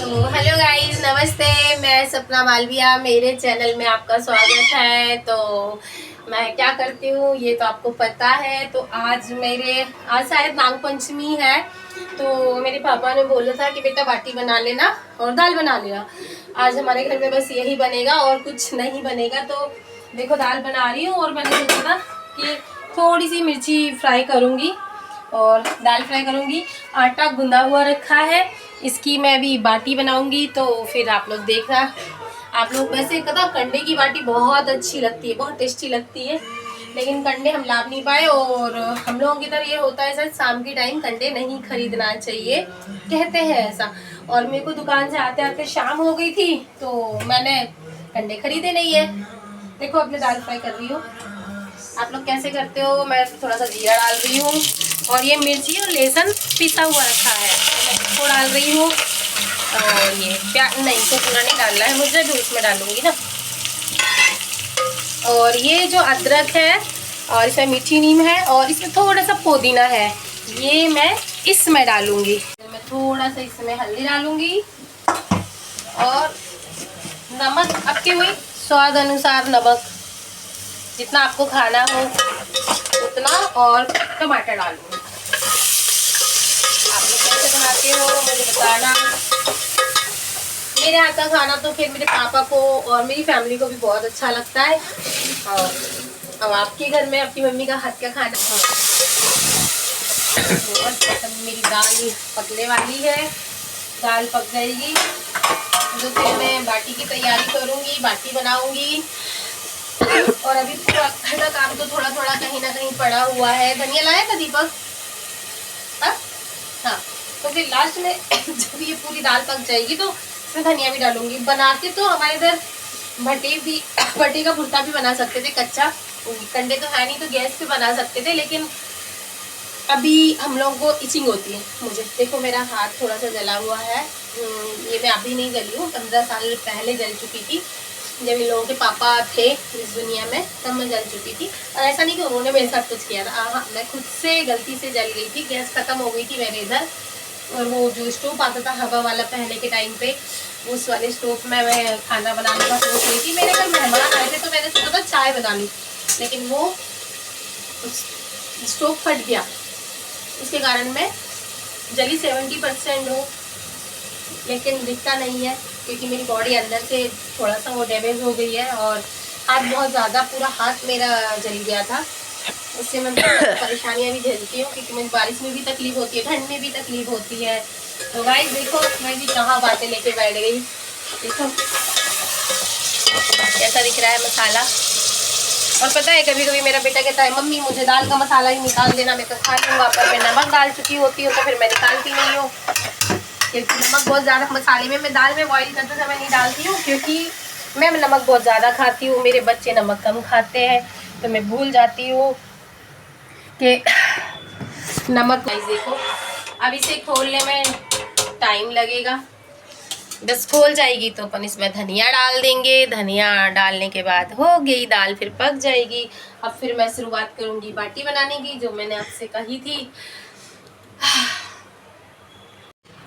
Hello guys, नमस्ते। मैं सपना मालविया, मेरे चैनल में आपका स्वागत है। तो मैं क्या करती हूँ ये तो आपको पता है। तो आज शायद नाग पंचमी है, तो मेरे पापा ने बोला था कि बेटा बाटी बना लेना और दाल बना लेना। आज हमारे घर में बस यही बनेगा और कुछ नहीं बनेगा। तो देखो दाल बना रही हूँ और मैंने सोचा था कि थोड़ी सी मिर्ची फ्राई करूँगी और दाल फ्राई करूँगी। आटा गूंदा हुआ रखा है, इसकी मैं अभी बाटी बनाऊंगी। तो फिर आप लोग देखना। आप लोग वैसे पता कंडे की बाटी बहुत अच्छी लगती है, बहुत टेस्टी लगती है, लेकिन कंडे हम ला नहीं पाए। और हम लोगों की इधर ये होता है सर, शाम के टाइम कंडे नहीं खरीदना चाहिए, कहते हैं ऐसा। और मेरे को दुकान से आते आते शाम हो गई थी, तो मैंने कंडे खरीदे नहीं है। देखो अपने दाल फ्राई कर रही हूँ। आप लोग कैसे करते हो? मैं थोड़ा सा जीरा डाल रही हूँ और ये मिर्ची और लहसुन पिसा हुआ रखा है, मैं इसको डाल रही हूँ। और ये प्याज नहीं, तो पूरा नहीं डालना है मुझे, भी उसमें डालूंगी ना। और ये जो अदरक है और इसमें मीठी नीम है और इसमें थोड़ा सा पुदीना है, ये मैं इसमें डालूंगी। मैं थोड़ा सा इसमें हल्दी डालूंगी और नमक आपके वही स्वाद अनुसार, नमक जितना आपको खाना हो उतना, और टमाटर डालूंगी। आप लोग कैसे बनाते हो मुझे बताना। मेरे हाथ का खाना तो फिर मेरे पापा को और मेरी फैमिली को भी बहुत अच्छा लगता है। और अब आपके घर में आपकी मम्मी का हाथ का खाना। और मेरी दाल पकने वाली है, दाल पक जाएगी तो फिर मैं बाटी की तैयारी करूँगी, बाटी बनाऊँगी। और अभी पूरा घर का काम तो थोड़ा थोड़ा कहीं ना कहीं पड़ा हुआ है। धनिया लाया था दीपक? हाँ, तो फिर लास्ट में जब ये पूरी दाल पक जाएगी तो इसमें धनिया भी डालूंगी। बनाते तो हमारे इधर भट्टे का भुर्ता भी बना सकते थे कच्चा, कंडे तो है नहीं तो गैस पे बना सकते थे, लेकिन अभी हम लोगों को इचिंग होती है। मुझे देखो मेरा हाथ थोड़ा सा जला हुआ है, ये मैं अभी नहीं जली हूँ, 15 साल पहले जल चुकी थी जब इन लोगों के पापा थे इस दुनिया में, तब मैं जल चुकी थी। और ऐसा नहीं कि उन्होंने मेरे साथ कुछ किया था, हाँ मैं खुद से गलती से जल गई थी। गैस खत्म हो गई थी मेरे इधर, और वो जो स्टोव आता था हवा वाला पहले के टाइम पे, उस वाले स्टोव में मैं खाना बनाने का सोच रही थी। मेरे घर मेहमान आए थे तो मैंने सोचा था चाय बना लूँ, लेकिन वो स्टोव फट गया, उसके कारण मैं जली 70% हूँ, लेकिन दिखता नहीं है क्योंकि मेरी बॉडी अंदर से थोड़ा सा वो डैमेज हो गई है। और हाथ बहुत ज़्यादा, पूरा हाथ मेरा जल गया था, उससे मैं परेशानियाँ भी झेलती हूँ क्योंकि मुझे बारिश में भी तकलीफ होती है, ठंड में भी तकलीफ होती है। तो गाइस देखो मैं भी कहाँ बातें लेके बैठ गई। देखो कैसा दिख रहा है मसाला। और पता है कभी कभी मेरा बेटा कहता है मम्मी मुझे दाल का मसाला ही निकाल देना, मैं तो खा लूँगा, पर मैं नमक डाल चुकी होती हूँ तो फिर मैं निकालती नहीं हूँ, क्योंकि नमक बहुत ज़्यादा मसाले में मैं दाल में बॉईल करते समय नहीं डालती हूँ, क्योंकि मैं नमक बहुत ज़्यादा खाती हूँ, मेरे बच्चे नमक कम खाते हैं, तो मैं भूल जाती हूँ कि नमक। देखो अब इसे खोलने में टाइम लगेगा, बस खोल जाएगी तो अपन इसमें धनिया डाल देंगे। धनिया डालने के बाद हो गई दाल, फिर पक जाएगी। अब फिर मैं शुरुआत करूँगी बाटी बनाने की, जो मैंने आपसे कही थी।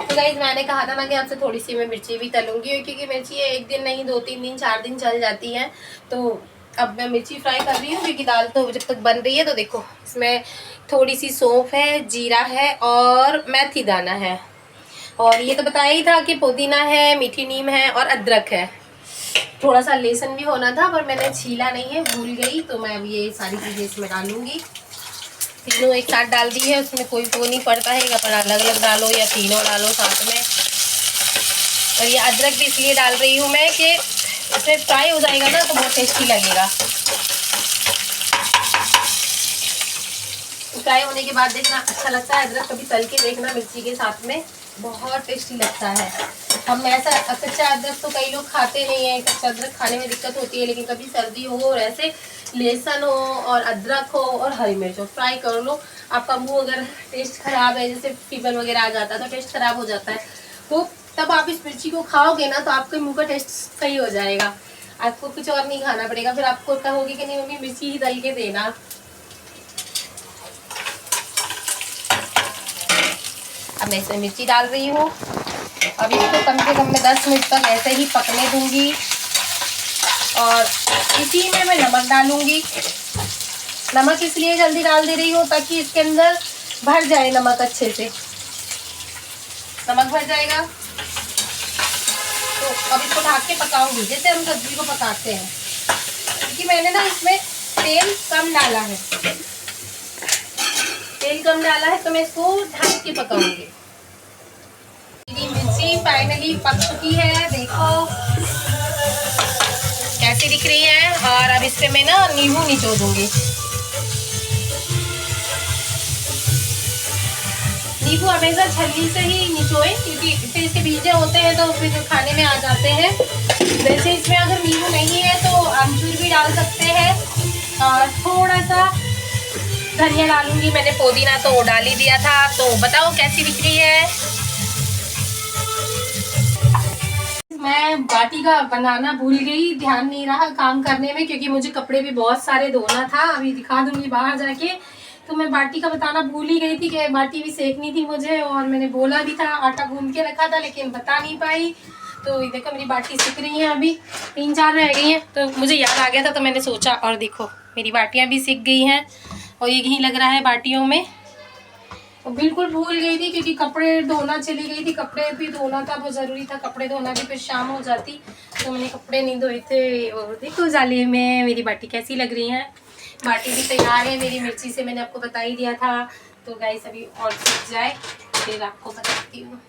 तो गाइस मैंने कहा था ना कि आपसे थोड़ी सी मैं मिर्ची भी तलूंगी, क्योंकि मिर्ची एक दिन नहीं 2-3 दिन 4 दिन चल जाती है। तो अब मैं मिर्ची फ्राई कर रही हूँ क्योंकि दाल तो जब तक बन रही है। तो देखो इसमें थोड़ी सी सौंफ है, जीरा है और मेथी दाना है, और ये तो बताया ही था कि पुदीना है, मीठी नीम है और अदरक है। थोड़ा सा लहसुन भी होना था पर मैंने छीला नहीं है, भूल गई। तो मैं अब ये सारी चीज़ें इसमें डालूंगी, तीनों एक साथ डाल दी है, उसमें कोई वो नहीं पड़ता है कि अपन अलग अलग डालो या तीनों डालो साथ में। और ये अदरक भी इसलिए डाल रही हूँ मैं कि इसमें फ्राई हो जाएगा ना तो बहुत टेस्टी लगेगा। फ्राई होने के बाद देखना अच्छा लगता है अदरक, कभी तल के देखना मिर्ची के साथ में, बहुत टेस्टी लगता है। हम ऐसा कच्चा अदरक तो कई लोग खाते नहीं है, कच्चा अदरक खाने में दिक्कत होती है, लेकिन कभी सर्दी हो और ऐसे लहसुन हो और अदरक हो और हरी मिर्च हो, फ्राई कर लो। आपका मुंह अगर टेस्ट खराब है, जैसे फीवर वगैरह आ जाता है तो टेस्ट खराब हो जाता है, तो तब आप इस मिर्ची को खाओगे ना तो आपके मुंह का टेस्ट सही हो जाएगा, आपको कुछ और नहीं खाना पड़ेगा। फिर आपको कहोगे कि नहीं मम्मी मिर्ची ही तल के देना। अब मैं इसमें मिर्ची डाल रही हूँ अभी तो कम से कम मैं 10 मिनट तक ऐसे ही पकने दूंगी और इसी में मैं नमक डालूंगी। नमक इसलिए जल्दी डाल दे रही हूँ ताकि इसके अंदर भर जाए नमक, अच्छे से नमक भर जाएगा। तो अब इसको ढक के पकाऊंगी जैसे हम सब्जी को पकाते हैं, क्योंकि मैंने ना इसमें तेल कम डाला है। तेल कम डाला है तो मैं इसको ढक के पकाऊंगी। मेरी मिर्ची फाइनली पक चुकी है, देखो कैसी दिख रही है। और अब इस पे मैं ना नींबू निचोड़ दूंगी। नींबू हमेशा छलनी से ही निचोएं, क्योंकि फिर इसके बीजे होते हैं तो फिर खाने में आ जाते हैं। वैसे इसमें अगर नींबू नहीं है तो आमचूर भी डाल सकते हैं। और थोड़ा सा धनिया डालूंगी, मैंने पुदीना तो डाल ही दिया था। तो बताओ कैसी दिख रही है। मैं बाटी का बनाना भूल गई, ध्यान नहीं रहा काम करने में, क्योंकि मुझे कपड़े भी बहुत सारे धोना था। अभी दिखा दूंगी बाहर जाके। तो मैं बाटी का बताना भूल ही गई थी कि बाटी भी सेकनी थी मुझे, और मैंने बोला भी था, आटा गूंद के रखा था, लेकिन बता नहीं पाई। तो देखो मेरी बाटी सिक रही है, अभी 3-4 रह गई हैं। तो मुझे याद आ गया था तो मैंने सोचा, और देखो मेरी बाटियाँ भी सिक गई हैं और ये घी लग रहा है बाटियों में। तो बिल्कुल भूल गई थी, क्योंकि कपड़े धोना चली गई थी। कपड़े भी धोना था, बहुत ज़रूरी था कपड़े धोना भी, फिर शाम हो जाती तो मैंने कपड़े नहीं धोए थे। और देखो जाले में मेरी बाटी कैसी लग रही है। बाटी भी तैयार है मेरी, मिर्ची से मैंने आपको बता ही दिया था। तो गाइस अभी और सीख जाए फिर आपको बताती हूँ।